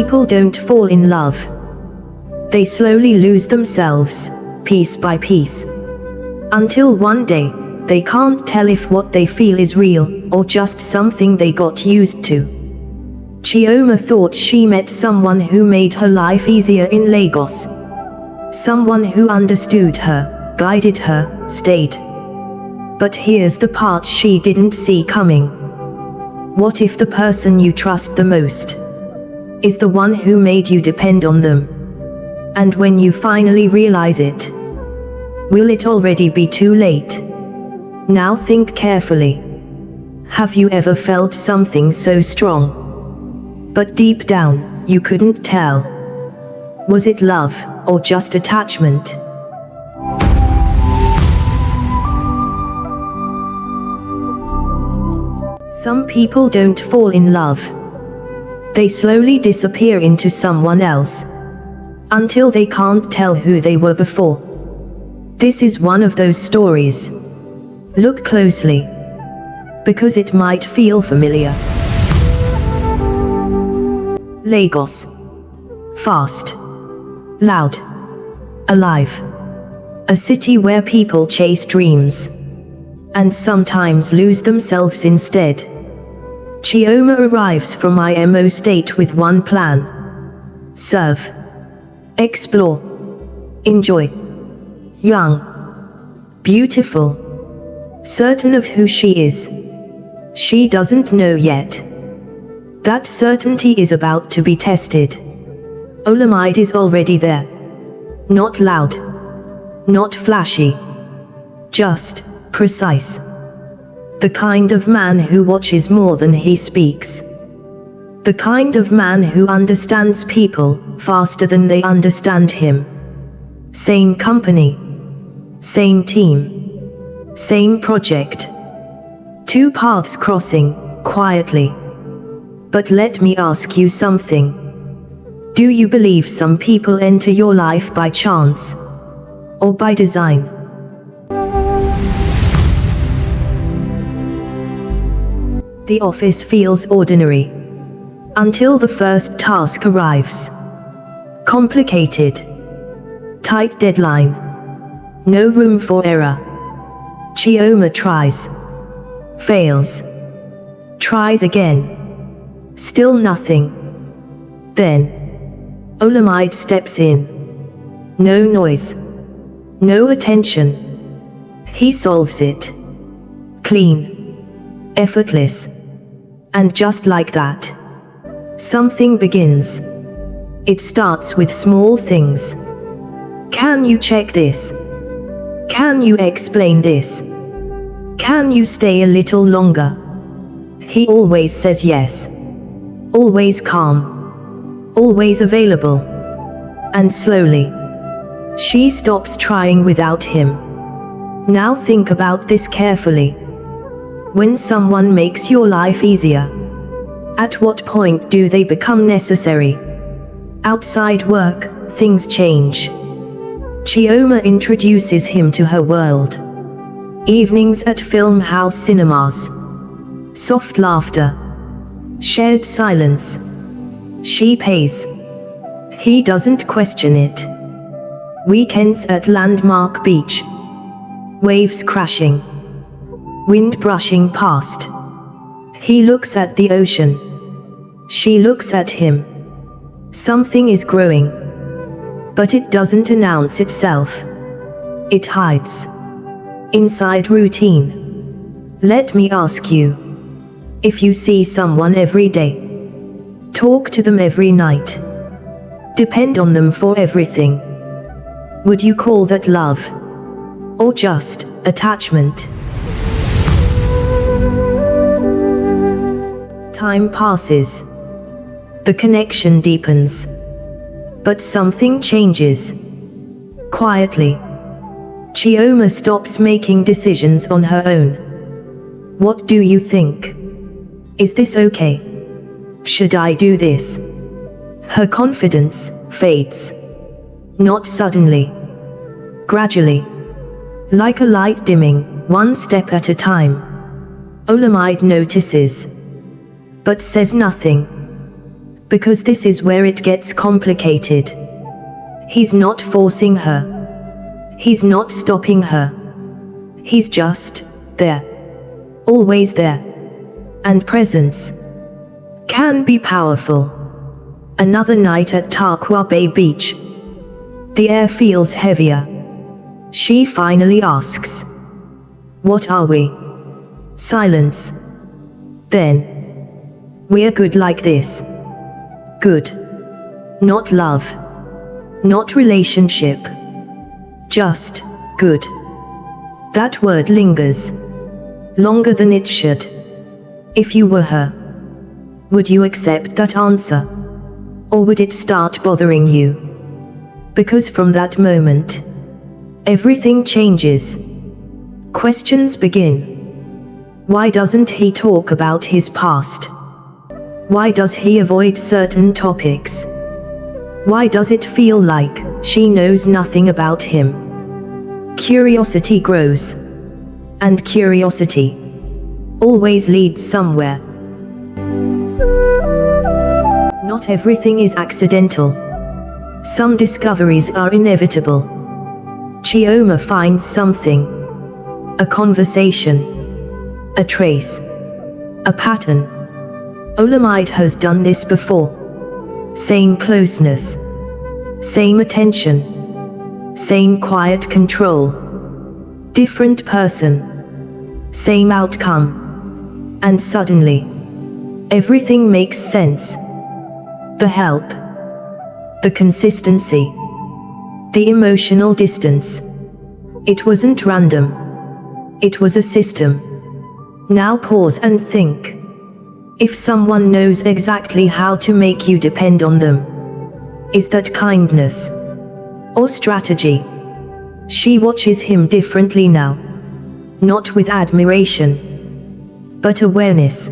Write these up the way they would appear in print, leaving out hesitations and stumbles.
people don't fall in love. They slowly lose themselves, piece by piece. Until one day, they can't tell if what they feel is real, or just something they got used to. Chioma thought she met someone who made her life easier in Lagos. Someone who understood her, guided her, stayed. But here's the part she didn't see coming. What if the person you trust the most is the one who made you depend on them? And when you finally realize it, will it already be too late? Now think carefully. Have you ever felt something so strong, but deep down, you couldn't tell? Was it love, or just attachment? Some people don't fall in love. They slowly disappear into someone else, until they can't tell who they were before. This is one of those stories. Look closely, because it might feel familiar. Lagos. Fast. Loud. Alive. A city where people chase dreams, and sometimes lose themselves instead. Chioma arrives from IMO state with one plan: serve. Explore. Enjoy. Young. Beautiful. Certain of who she is. She doesn't know yet. That certainty is about to be tested. Olamide is already there. Not loud. Not flashy. Just precise. The kind of man who watches more than he speaks. The kind of man who understands people faster than they understand him. Same company. Same team. Same project. Two paths crossing, quietly. But let me ask you something. Do you believe some people enter your life by chance? Or by design? The office feels ordinary, until the first task arrives. Complicated. Tight deadline. No room for error. Chioma tries. Fails. Tries again. Still nothing. Then, Olamide steps in. No noise. No attention. He solves it. Clean. Effortless. And just like that, something begins. It starts with small things. Can you check this? Can you explain this? Can you stay a little longer? He always says yes. Always calm. Always available. And slowly, she stops trying without him. Now think about this carefully. When someone makes your life easier, at what point do they become necessary? Outside work, things change. Chioma introduces him to her world. Evenings at film house cinemas. Soft laughter. Shared silence. She pays. He doesn't question it. Weekends at landmark beach. Waves crashing. Wind brushing past. He looks at the ocean. She looks at him. Something is growing. But it doesn't announce itself. It hides. Inside routine. Let me ask you. If you see someone every day, talk to them every night, depend on them for everything, would you call that love? Or just attachment? Time passes. The connection deepens. But something changes. Quietly. Chioma stops making decisions on her own. What do you think? Is this okay? Should I do this? Her confidence fades. Not suddenly. Gradually. Like a light dimming, one step at a time. Olamide notices, but says nothing. Because this is where it gets complicated. He's not forcing her. He's not stopping her. He's just there. Always there. And presence can be powerful. Another night at Tarkwa Bay Beach. The air feels heavier. She finally asks, "What are we?" Silence. Then, "We're good like this." Good. Not love. Not relationship. Just good. That word lingers. Longer than it should. If you were her, would you accept that answer? Or would it start bothering you? Because from that moment, everything changes. Questions begin. Why doesn't he talk about his past? Why does he avoid certain topics? Why does it feel like she knows nothing about him? Curiosity grows. And curiosity always leads somewhere. Not everything is accidental. Some discoveries are inevitable. Chioma finds something. A conversation. A trace. A pattern. Olamide has done this before. Same closeness. Same attention. Same quiet control. Different person. Same outcome. And suddenly, everything makes sense. The help. The consistency. The emotional distance. It wasn't random. It was a system. Now pause and think. If someone knows exactly how to make you depend on them, is that kindness or strategy? She watches him differently now. Not with admiration, but awareness.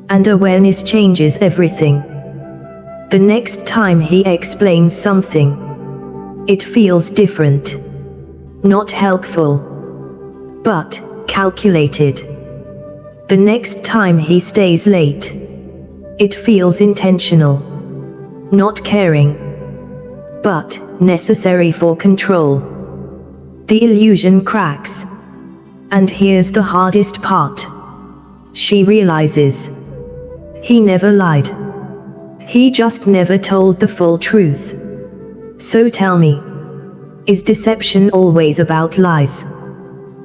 And awareness changes everything. The next time he explains something, it feels different. Not helpful, but calculated. The next time he stays late, it feels intentional. Not caring, but necessary for control. The illusion cracks. And here's the hardest part. She realizes he never lied. He just never told the full truth. So tell me, is deception always about lies?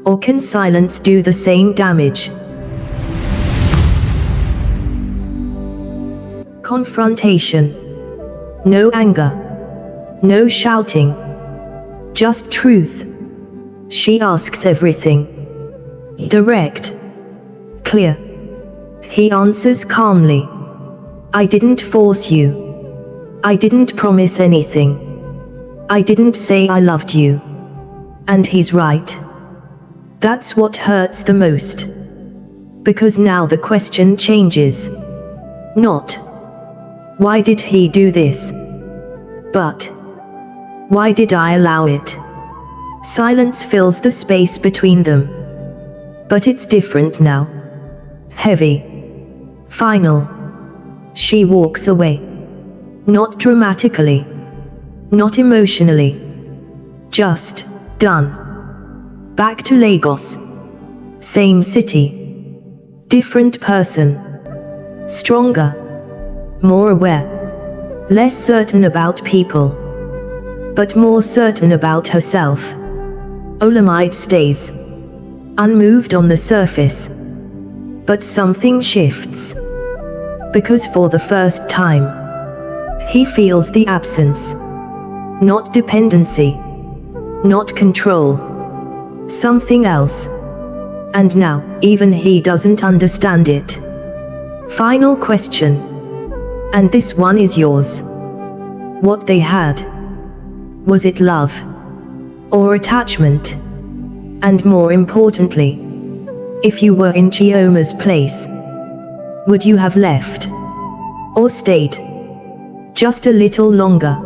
Or can silence do the same damage? Confrontation. No anger. No shouting. Just truth. She asks everything. Direct. Clear. He answers calmly. I didn't force you. I didn't promise anything. I didn't say I loved you. And he's right. That's what hurts the most. Because now the question changes. Not, why did he do this? But, why did I allow it? Silence fills the space between them. But it's different now. Heavy. Final. She walks away. Not dramatically. Not emotionally. Just done. Back to Lagos. Same city. Different person. Stronger. More aware. Less certain about people. But more certain about herself. Olamide stays. Unmoved on the surface. But something shifts. Because for the first time, he feels the absence. Not dependency. Not control. Something else. And now, even he doesn't understand it. Final question. And this one is yours. What they had. Was it love? Or attachment? And more importantly, if you were in Chioma's place, would you have left? Or stayed? Just a little longer?